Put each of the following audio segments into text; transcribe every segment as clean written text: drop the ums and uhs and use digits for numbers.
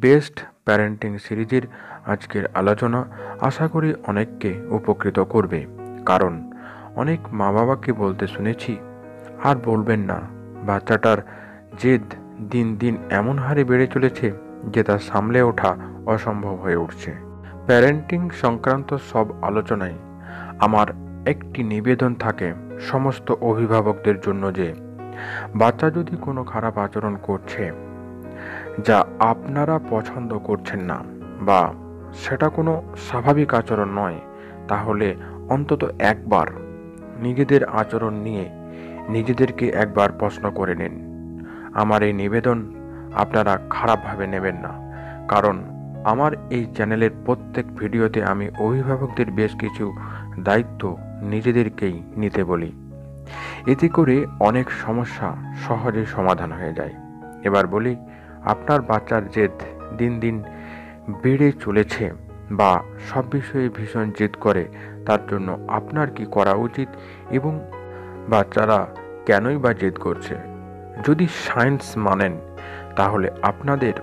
Best parenting সিরিজের আজকের আলোচনা আশা করি অনেককে উপকৃত করবে। কারণ অনেক মা বাবাকে বলতে শুনেছি, আর বলবেন না, বাচ্চাটার জেদ দিন দিন এমন হারে বেড়ে চলেছে যে তা সামলে ওঠা অসম্ভব হয়ে উঠছে। প্যারেন্টিং সংক্রান্ত সব আলোচনায় আমার একটি নিবেদন থাকে সমস্ত অভিভাবকদের জন্য যে বাচ্চা যদি কোনো খারাপ আচরণ করছে যা আপনারা পছন্দ করছেন না, বা সেটা কোনো স্বাভাবিক আচরণ নয়, তাহলে অন্তত একবার নিজেদের আচরণ নিয়ে নিজেদেরকে একবার প্রশ্ন করে নিন। আমার এই নিবেদন আপনারা খারাপভাবে নেবেন না, কারণ আমার এই চ্যানেলের প্রত্যেক ভিডিওতে আমি অভিভাবকদের বেশ কিছু দায়িত্ব নিজেদেরকেই নিতে বলি। এতে করে অনেক সমস্যা সহজেই সমাধান হয়ে যায়। এবার বলি, আপনার বাচ্চার জেদ দিন দিন বেড়ে চলেছে বা সব বিষয়ে ভীষণ জেদ করে, তার জন্য আপনার কি করা উচিত এবং বাচ্চারা কেনই বা জেদ করছে। যদি সায়েন্স মানেন, তাহলে আপনাদের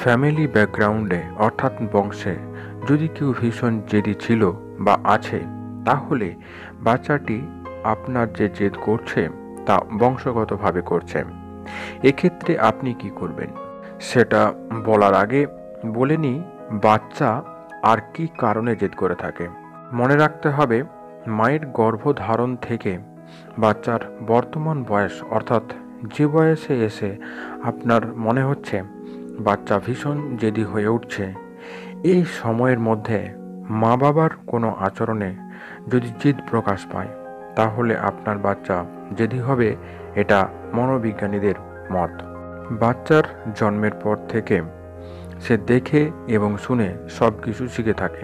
ফ্যামিলি ব্যাকগ্রাউন্ডে অর্থাৎ বংশে যদি কেউ ভীষণ জেদি ছিল বা আছে, তাহলে বাচ্চাটি আপনার যে জেদ করছে তা বংশগতভাবে করছে। এক্ষেত্রে আপনি কি করবেন সেটা বলার আগে বলে নিই, বাচ্চা আর কি কারণে জেদ করে থাকে। মনে রাখতে হবে, মায়ের গর্ভধারণ থেকে বাচ্চার বর্তমান বয়স, অর্থাৎ যে বয়সে এসে আপনার মনে হচ্ছে বাচ্চা ভীষণ জেদি হয়ে উঠছে, এই সময়ের মধ্যে মা বাবার কোনো আচরণে যদি জেদ প্রকাশ পায়, তাহলে আপনার বাচ্চা জেদি হবে, এটা মনোবিজ্ঞানীদের মত। বাচ্চার জন্মের পর থেকে সে দেখে এবং শুনে সব কিছু শিখে থাকে।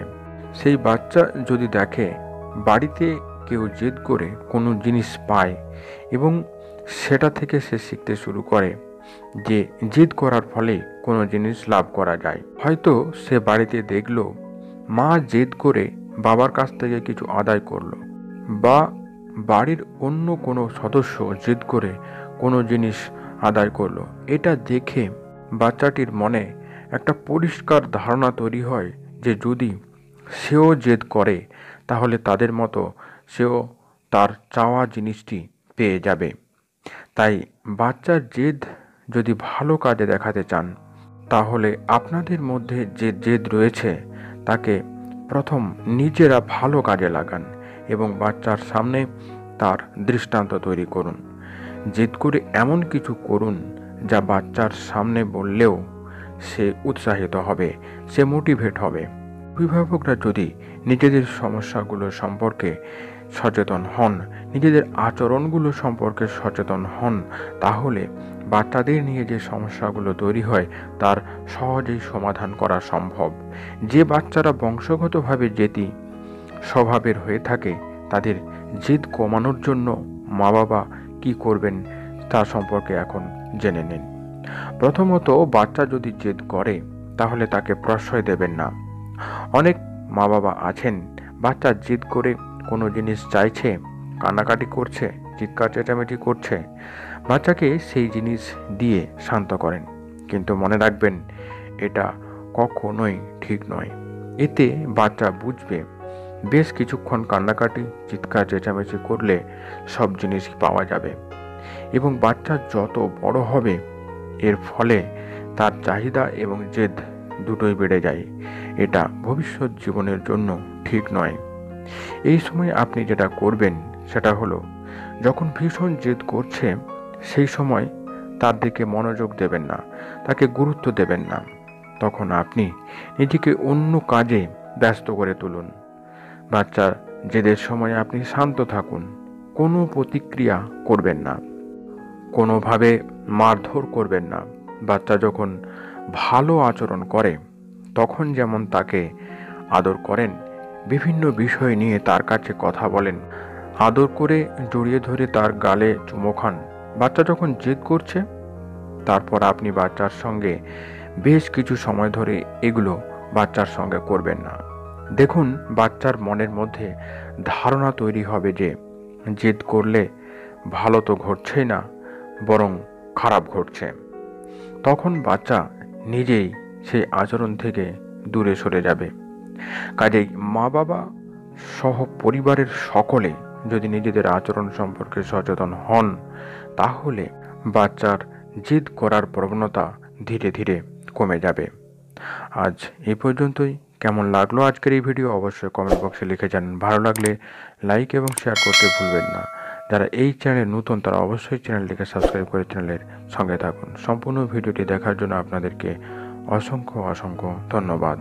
সেই বাচ্চা যদি দেখে বাড়িতে কেউ জেদ করে কোনো জিনিস পায় এবং সেটা থেকে সে শিখতে শুরু করে যে জেদ করার ফলে কোনো জিনিস লাভ করা যায়। হয়তো সে বাড়িতে দেখলো মা জেদ করে বাবার কাছ থেকে কিছু আদায় করলো, বা বাড়ির অন্য কোনো সদস্য জেদ করে কোনো জিনিস আদায় করলো। এটা দেখে বাচ্চাটির মনে একটা পরিষ্কার ধারণা তৈরি হয় যে যদি সেও জেদ করে, তাহলে তাদের মতো সেও তার চাওয়া জিনিসটি পেয়ে যাবে। তাই বাচ্চার জেদ যদি ভালো কাজে দেখাতে চান, তাহলে আপনাদের মধ্যে যে জেদ রয়েছে তাকে প্রথম নিজেরা ভালো কাজে লাগান এবং বাচ্চার সামনে তার দৃষ্টান্ত তৈরি করুন। জেদ করে এমন কিছু করুন যা বাচ্চার সামনে বললেও সে উৎসাহিত হবে, সে মোটিভেট হবে। অভিভাবকরা যদি নিজেদের সমস্যাগুলো সম্পর্কে সচেতন হন, নিজেদের আচরণগুলো সম্পর্কে সচেতন হন, তাহলে বাচ্চাদের নিয়ে যে সমস্যাগুলো তৈরি হয় তার সহজেই সমাধান করা সম্ভব। যে বাচ্চারা বংশগতভাবে জেদি স্বভাবের হয়ে থাকে, তাদের জেদ কমানোর জন্য মা বাবা কি করবেন তা সম্পর্কে এখন জেনে নিন। প্রথমত, বাচ্চা যদি জেদ করে তাহলে তাকে প্রশ্রয় দেবেন না। অনেক মা বাবা আছেন, বাচ্চা জেদ করে কোনো জিনিস চাইছে, কান্নাকাটি করছে, চিৎকার চেঁচামেচি করছে, বাচ্চাকে সেই জিনিস দিয়ে শান্ত করেন। কিন্তু মনে রাখবেন, এটা কখনোই ঠিক নয়। এতে বাচ্চা বুঝবে বেশ কিছুক্ষণ কান্নাকাটি চিৎকার চেঁচামেচি করলে সব জিনিসই পাওয়া যাবে, এবং বাচ্চা যত বড় হবে এর ফলে তার চাহিদা এবং জেদ দুটোই বেড়ে যায়। এটা ভবিষ্যৎ জীবনের জন্য ঠিক নয়। এই সময় আপনি যেটা করবেন সেটা হলো, যখন ভীষণ জেদ করছে সেই সময় তার দিকে মনোযোগ দেবেন না, তাকে গুরুত্ব দেবেন না। তখন আপনি নিজেকে অন্য কাজে ব্যস্ত করে তুলুন। বাচ্চার জেদের সময় আপনি শান্ত থাকুন, কোনো প্রতিক্রিয়া করবেন না, কোনোভাবে মারধর করবেন না। বাচ্চা যখন ভালো আচরণ করে তখন যেমন তাকে আদর করেন, বিভিন্ন বিষয় নিয়ে তার কাছে কথা বলেন, আদর করে জড়িয়ে ধরে তার গালে চুমো খান। বাচ্চা যখন জেদ করছে, তারপর আপনি বাচ্চার সঙ্গে বেশ কিছু সময় ধরে এগুলো বাচ্চার সঙ্গে করবেন না। দেখুন, বাচ্চার মনের মধ্যে ধারণা তৈরি হবে যে জেদ করলে ভালো তো ঘটছেই না, বরং খারাপ ঘটছে। তখন বাচ্চা নিজেই সেই আচরণ থেকে দূরে সরে যাবে। কাজেই মা বাবা সহ পরিবারের সকলে যদি নিজেদের আচরণ সম্পর্কে সচেতন হন, তাহলে বাচ্চার জিদ করার প্রবণতা ধীরে ধীরে কমে যাবে। আজ এই পর্যন্তই। কেমন লাগলো আজকের এই ভিডিও অবশ্যই কমেন্ট বক্সে লিখে জানান। ভালো লাগলে লাইক এবং শেয়ার করতে ভুলবেন না। যারা এই চ্যানেলে নতুন তারা অবশ্যই চ্যানেলটিকে সাবস্ক্রাইব করে চ্যানেলের সঙ্গে থাকুন। সম্পূর্ণ ভিডিওটি দেখার জন্য আপনাদেরকে অসংখ্য ধন্যবাদ।